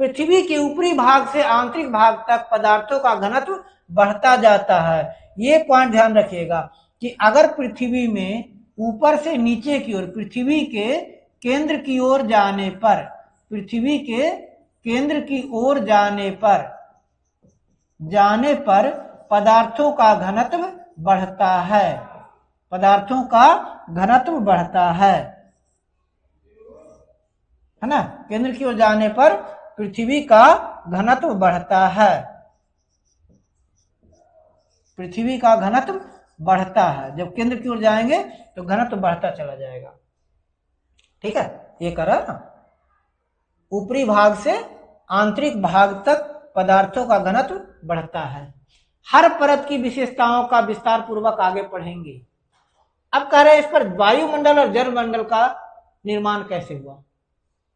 पृथ्वी के ऊपरी भाग से आंतरिक भाग तक पदार्थों का घनत्व बढ़ता जाता है। ये पॉइंट ध्यान रखिएगा कि अगर पृथ्वी में ऊपर से नीचे की ओर, पृथ्वी के केंद्र की ओर जाने पर, पृथ्वी के केंद्र की ओर जाने पर पदार्थों का घनत्व बढ़ता है, पदार्थों का घनत्व बढ़ता है ना। केंद्र की ओर जाने पर पृथ्वी का घनत्व बढ़ता है, पृथ्वी का घनत्व बढ़ता है। जब केंद्र की ओर जाएंगे तो घनत्व बढ़ता चला जाएगा। ठीक है, ये करा ना। ऊपरी भाग से आंतरिक भाग तक पदार्थों का घनत्व बढ़ता है। हर परत की विशेषताओं का विस्तार पूर्वक आगे पढ़ेंगे। अब कह रहे हैं इस पर वायुमंडल और जलमंडल का निर्माण कैसे हुआ।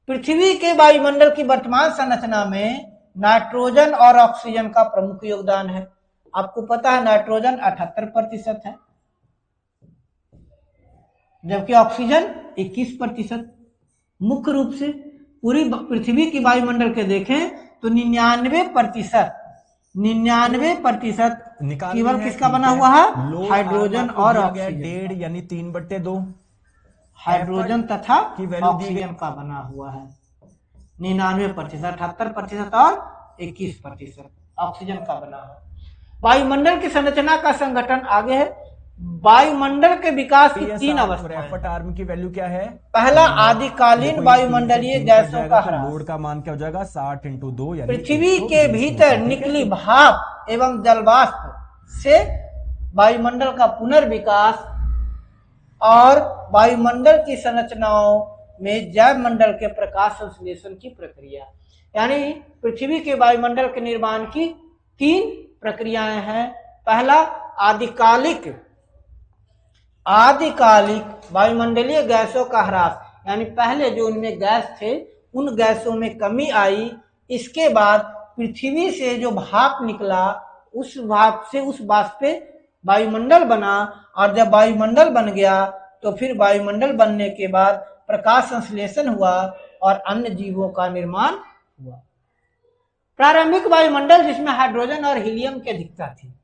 पृथ्वी के वायुमंडल की वर्तमान संरचना में नाइट्रोजन और ऑक्सीजन का प्रमुख योगदान है। आपको पता है नाइट्रोजन 78% है, जबकि ऑक्सीजन 21%। मुख्य रूप से पूरी पृथ्वी की वायुमंडल के देखें तो 99% केवल किसका बना हुआ है, हाइड्रोजन और ऑक्सीजन, 1.5 यानी 3/2 हाइड्रोजन तथा की वैल्यू दी ऑक्सीजन का बना हुआ है। 99%, 78% और 21% ऑक्सीजन का बना है। वायुमंडल की संरचना का संगठन आगे है। वायुमंडल के विकास की 3 अवस्थाएं। आर्म की वैल्यू क्या है? पहला आदिकालीन वायुमंडलीय गैसों का ह्रास। लोड का मान क्या हो जाएगा? 60 × 2 यानी पृथ्वी के भीतर निकली भाप एवं जलवाष्प से वायुमंडल का पुनर्विकास और वायुमंडल की संरचनाओं में जैव मंडल के प्रकाश संश्लेषण की प्रक्रिया, यानी पृथ्वी के वायुमंडल के निर्माण की 3 प्रक्रियाएं हैं। पहला आदिकालिक वायुमंडलीय गैसों का ह्रास, यानी पहले जो उनमें गैस थे उन गैसों में कमी आई। इसके बाद पृथ्वी से जो भाप निकला, उस भाप से उस वाष्प पे वायुमंडल बना, और जब वायुमंडल बन गया तो फिर वायुमंडल बनने के बाद प्रकाश संश्लेषण हुआ और अन्य जीवों का निर्माण हुआ। प्रारंभिक वायुमंडल जिसमें हाइड्रोजन और हीलियम की अधिकता थी।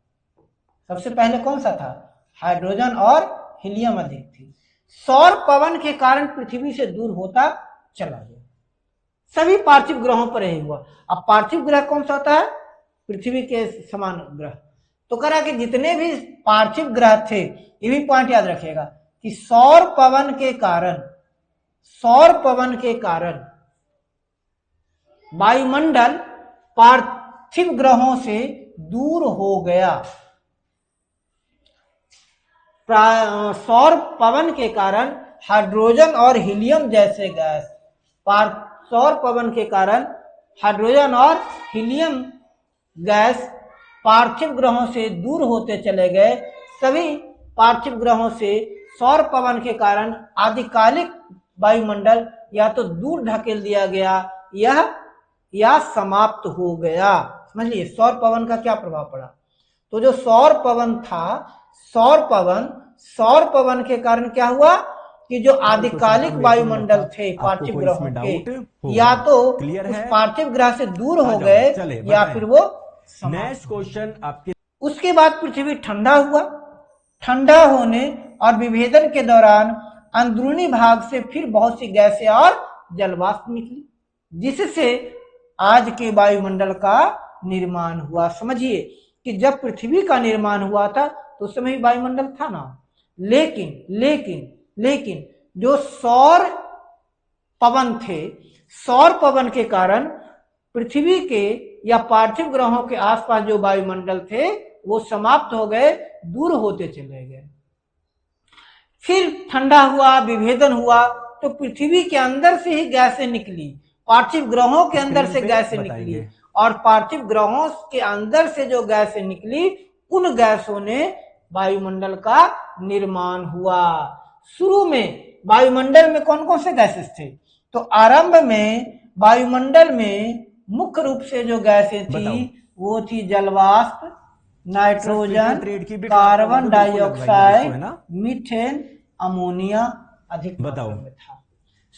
सबसे पहले कौन सा था? हाइड्रोजन और हीलियम अधिक थी। सौर पवन के कारण पृथ्वी से दूर होता चला गया। सभी पार्थिव ग्रहों पर यही हुआ। अब पार्थिव ग्रह कौन सा होता है? पृथ्वी के समान ग्रह। तो करा कि जितने भी पार्थिव ग्रह थे, ये भी पॉइंट याद रखिएगा कि सौर पवन के कारण वायुमंडल पार्थिव ग्रहों से दूर हो गया। सौर पवन के कारण हाइड्रोजन और हीलियम जैसे गैस, सौर पवन के कारण हाइड्रोजन और हीलियम गैस पार्थिव ग्रहों से दूर होते चले गए। सभी पार्थिव ग्रहों से सौर पवन के कारण आदिकालिक वायुमंडल या तो दूर ढकेल दिया गया या समाप्त हो गया। समझिए सौर पवन का क्या प्रभाव पड़ा। तो जो सौर पवन था, सौर पवन के कारण क्या हुआ कि जो आदिकालिक वायुमंडल थे पार्थिव ग्रहों के, या तो उस पार्थिव ग्रह से दूर हो गए या फिर वो नेक्स्ट क्वेश्चन आपके। उसके बाद पृथ्वी ठंडा हुआ। ठंडा होने और विभेदन के दौरान अंदरूनी भाग से फिर बहुत सी गैसें और जलवाष्प निकली, जिससे आज के वायुमंडल का निर्माण हुआ। समझिए कि जब पृथ्वी का निर्माण हुआ था तो उस समय वायुमंडल था ना, लेकिन जो सौर पवन थे, सौर पवन के कारण पृथ्वी के या पार्थिव ग्रहों के आसपास जो वायुमंडल थे वो समाप्त हो गए, दूर होते चले गए। फिर ठंडा हुआ, विभेदन हुआ, तो पृथ्वी के अंदर से ही गैसें निकली, पार्थिव ग्रहों के अंदर से गैसें निकली, और पार्थिव ग्रहों के अंदर से जो गैसें निकली उन गैसों ने वायुमंडल का निर्माण हुआ। शुरू में वायुमंडल में कौन कौन से गैसेस थे? तो आरंभ में वायुमंडल में मुख्य रूप से जो गैसें थी वो थी जलवाष्प, नाइट्रोजन, ट्रेड की भी कार्बन डाइऑक्साइड, है ना। मीथेन, अमोनिया अधिक बताओ। मात्रा में था।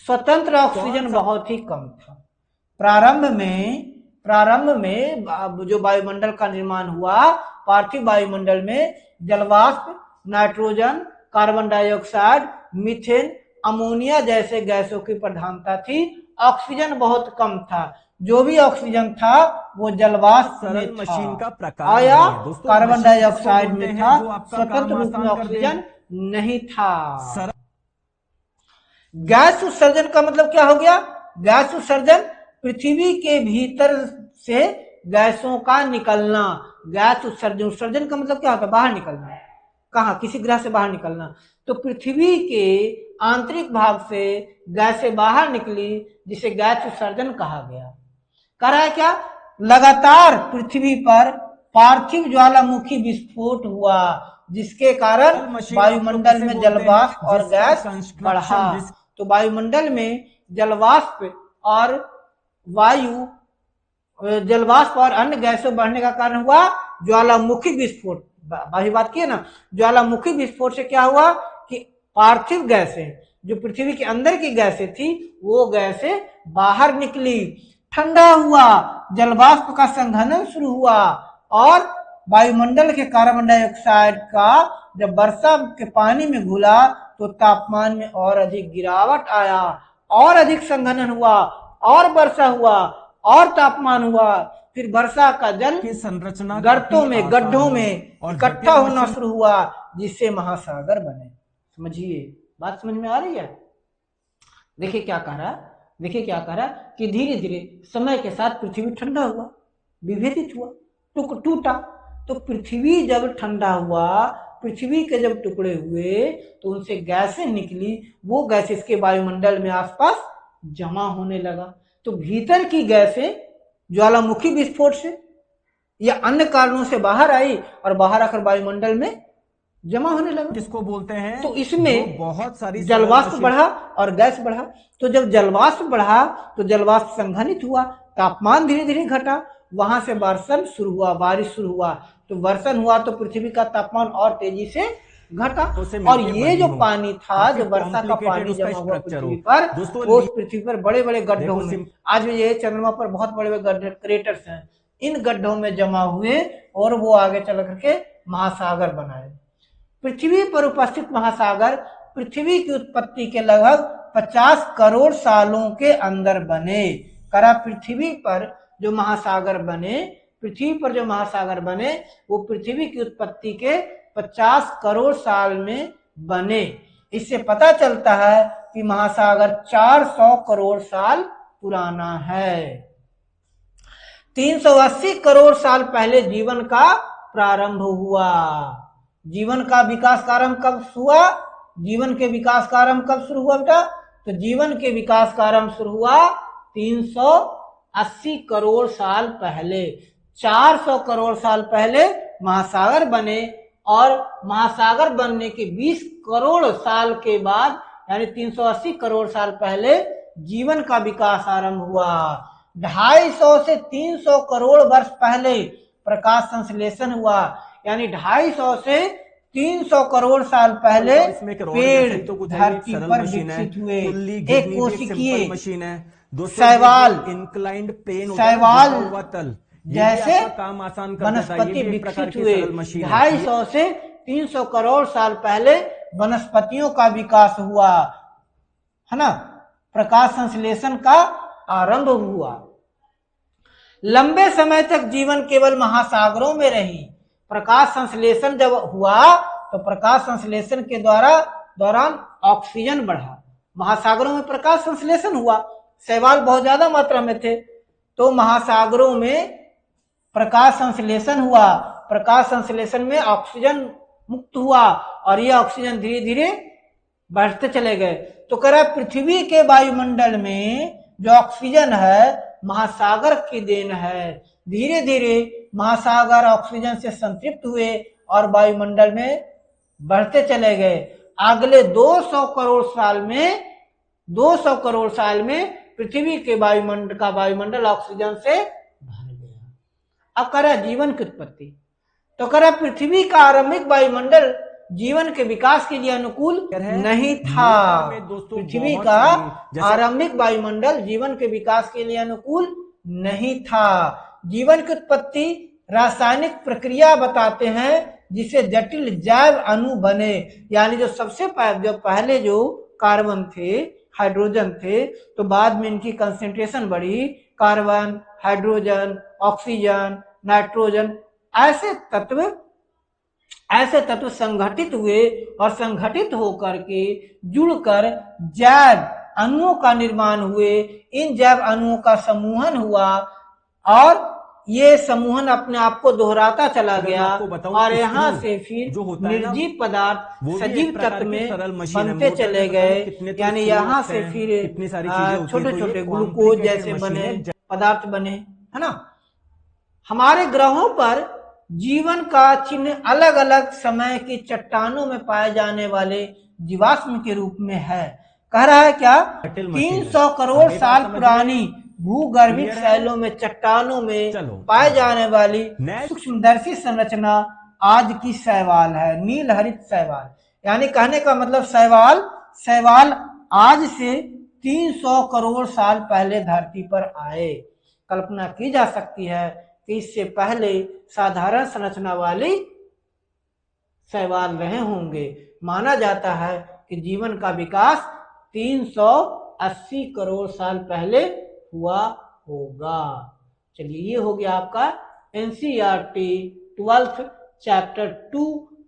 स्वतंत्र ऑक्सीजन बहुत ही कम था। प्रारंभ में जो वायुमंडल का निर्माण हुआ, पार्थिव वायुमंडल में जलवाष्प, nitrogen, carbon dioxide, methane, ammonia जैसे गैसों की प्रधानता थी। ऑक्सीजन बहुत कम था। जो भी ऑक्सीजन था वो जलवाष्प में था। मशीन का प्रकार आया नहीं है दोस्तों, कार्बन मशीन डाइऑक्साइड किसको में बोलते था, हैं जो आपका स्वतंत्र काम रूप में आसान कर दे। ऑक्सीजन नहीं था। सरल गैस उत्सर्जन का मतलब क्या हो गया? गैस उत्सर्जन पृथ्वी के भीतर से गैसों का निकलना। गैस उत्सर्जन, उत्सर्जन का मतलब क्या होता है? बाहर निकलना। कहाँ? किसी ग्रह से बाहर निकलना। तो पृथ्वी के आंतरिक भाग से गैसें बाहर निकली, जिसे गैस उत्सर्जन कहा गया। कह रहा है क्या? लगातार पृथ्वी पर पार्थिव ज्वालामुखी विस्फोट हुआ, जिसके कारण वायुमंडल में जलवाष्प और गैस बढ़ा। तो वायुमंडल में जलवाष्प और जलवाष्प और अन्य गैसों बढ़ने का कारण हुआ ज्वालामुखी विस्फोट। वही बात की है ना। ज्वालामुखी विस्फोट से क्या हुआ कि पार्थिव गैसें, जो पृथ्वी के अंदर की गैसें थी, वो गैसें बाहर निकली। ठंडा हुआ, जलवाष्प का संघनन शुरू हुआ और वायुमंडल के कार्बन डाइऑक्साइड का जब वर्षा के पानी में घुला तो तापमान में और अधिक गिरावट आया, और अधिक संघनन हुआ, और वर्षा हुआ, और तापमान हुआ। फिर वर्षा का जल की संरचना गर्तों में, गड्ढों में इकट्ठा होना शुरू हुआ, जिससे महासागर बने। समझिए, बात समझ में आ रही है? देखिए क्या कह रहा है, देखिए क्या कह रहा है कि धीरे धीरे समय के साथ पृथ्वी ठंडा हुआ, विभेदित हुआ, टूटा। तो पृथ्वी जब ठंडा हुआ, पृथ्वी के जब टुकड़े हुए तो उनसे गैसें निकली। वो गैस इसके वायुमंडल में आसपास जमा होने लगा। तो भीतर की गैसें ज्वालामुखी विस्फोट से या अन्य कारणों से बाहर आई और बाहर आकर वायुमंडल में जमा होने लगा। किसको बोलते हैं? तो इसमें बहुत सारी जलवाष्प बढ़ा और गैस बढ़ा। तो जब जलवाष्प बढ़ा तो जलवाष्प संघनित हुआ, तापमान धीरे धीरे घटा, वहां से वर्षण शुरू हुआ, बारिश शुरू हुआ। तो वर्षण हुआ तो पृथ्वी का तापमान और तेजी से घटा। और ये जो पानी था, जो वर्षा का पानी जमा हुआ पृथ्वी पर, वो उस पृथ्वी पर बड़े बड़े गड्ढों में, आज ये चंद्रमा पर बहुत बड़े बड़े क्रेटर्स हैं, इन गड्ढों में जमा हुए और वो आगे चल करके महासागर बनाए। पृथ्वी पर उपस्थित महासागर पृथ्वी की उत्पत्ति के लगभग 50 करोड़ सालों के अंदर बने। करा पृथ्वी पर जो महासागर बने, पृथ्वी पर जो महासागर बने, वो पृथ्वी की उत्पत्ति के 50 करोड़ साल में बने। इससे पता चलता है कि महासागर 400 करोड़ साल पुराना है। 380 करोड़ साल पहले जीवन का प्रारंभ हुआ। जीवन का विकास का आरंभ कब हुआ? जीवन के विकास का आरंभ कब शुरू हुआ बेटा? तो जीवन के विकास का आरंभ शुरू हुआ 380 करोड़ साल पहले। 400 करोड़ साल पहले महासागर बने और महासागर बनने के 20 करोड़ साल के बाद, यानी 380 करोड़ साल पहले जीवन का विकास आरंभ हुआ। 250 से 300 करोड़ वर्ष पहले प्रकाश संश्लेषण हुआ, यानी 250 से 300 करोड़ साल पहले पेड़ धरती पर विकसित हुए। एक कोशिकीय मशीन है, शैवाल, इंक्लाइंड प्लेन, शैवाल तल जैसे काम आसान कर वनस्पति विकसित हुए। 250 से 300 करोड़ साल पहले वनस्पतियों का विकास हुआ, है ना। प्रकाश संश्लेषण का आरंभ हुआ। लंबे समय तक जीवन केवल महासागरों में रही। प्रकाश संश्लेषण जब हुआ तो प्रकाश संश्लेषण के दौरान ऑक्सीजन बढ़ा। महासागरों में प्रकाश संश्लेषण हुआ, शैवाल बहुत ज्यादा मात्रा में थे, तो महासागरों में प्रकाश संश्लेषण हुआ। प्रकाश संश्लेषण में ऑक्सीजन मुक्त हुआ और ये ऑक्सीजन धीरे धीरे बढ़ते चले गए। तो कह रहा पृथ्वी के वायुमंडल में जो ऑक्सीजन है महासागर की देन है। धीरे धीरे महासागर ऑक्सीजन से संतृप्त हुए और वायुमंडल में बढ़ते चले गए। अगले 200 करोड़ साल में पृथ्वी के वायुमंडल ऑक्सीजन से भर गया। अब कह रहा जीवन की उत्पत्ति। तो कह रहा पृथ्वी का आरंभिक वायुमंडल जीवन के विकास के लिए अनुकूल नहीं था। में दोस्तों पृथ्वी बहुत का सारी आरंभिक वायुमंडल जीवन के विकास के लिए अनुकूल नहीं था। जीवन की उत्पत्ति रासायनिक प्रक्रिया बताते हैं जिसे जटिल जैव अणु बने, यानी जो सबसे पहले जो कार्बन थे, हाइड्रोजन थे, तो बाद में इनकी कंसेंट्रेशन बढ़ी, कार्बन, हाइड्रोजन, ऑक्सीजन, नाइट्रोजन, ऐसे तत्व संगठित हुए और संगठित होकर के जुड़कर जैव अणुओं का निर्माण हुए। इन जैव अणुओं का समूहन हुआ और ये समूहन अपने आप को दोहराता चला गया और यहाँ से फिर निर्जीव पदार्थ सजीव तत्व में बनते चले गए। यानी यहाँ से फिर छोटे छोटे ग्लूकोज जैसे बने पदार्थ बने, है ना। हमारे ग्रहों पर जीवन का चिन्ह अलग अलग समय की चट्टानों में पाए जाने वाले जीवाश्म के रूप में है। कह रहा है क्या, 300 करोड़ साल पुरानी भूगर्भिक शैलों में, चट्टानों में पाए जाने वाली सूक्ष्मदर्शी संरचना आज की शैवाल है, नील हरित शैवाल। यानी कहने का मतलब शैवाल आज से 300 करोड़ साल पहले धरती पर आए। कल्पना की जा सकती है कि इससे पहले साधारण संरचना वाली शैवाल रहे होंगे। माना जाता है कि जीवन का विकास 380 करोड़ साल पहले हुआ होगा। चलिए, ये हो गया आपका एनसीईआरटी 12th चैप्टर 2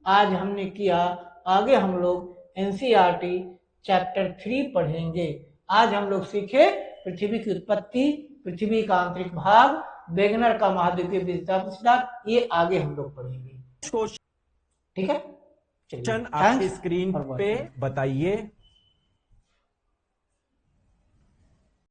आज हमने किया। आगे हम लोग एनसीईआरटी चैप्टर 3 पढ़ेंगे। आज हम लोग सीखे पृथ्वी की उत्पत्ति, पृथ्वी का आंतरिक भाग, वेगनर का महाद्वीपीय विस्तार, ये आगे हम लोग पढ़ेंगे। ठीक है, आपकी स्क्रीन पे बताइए।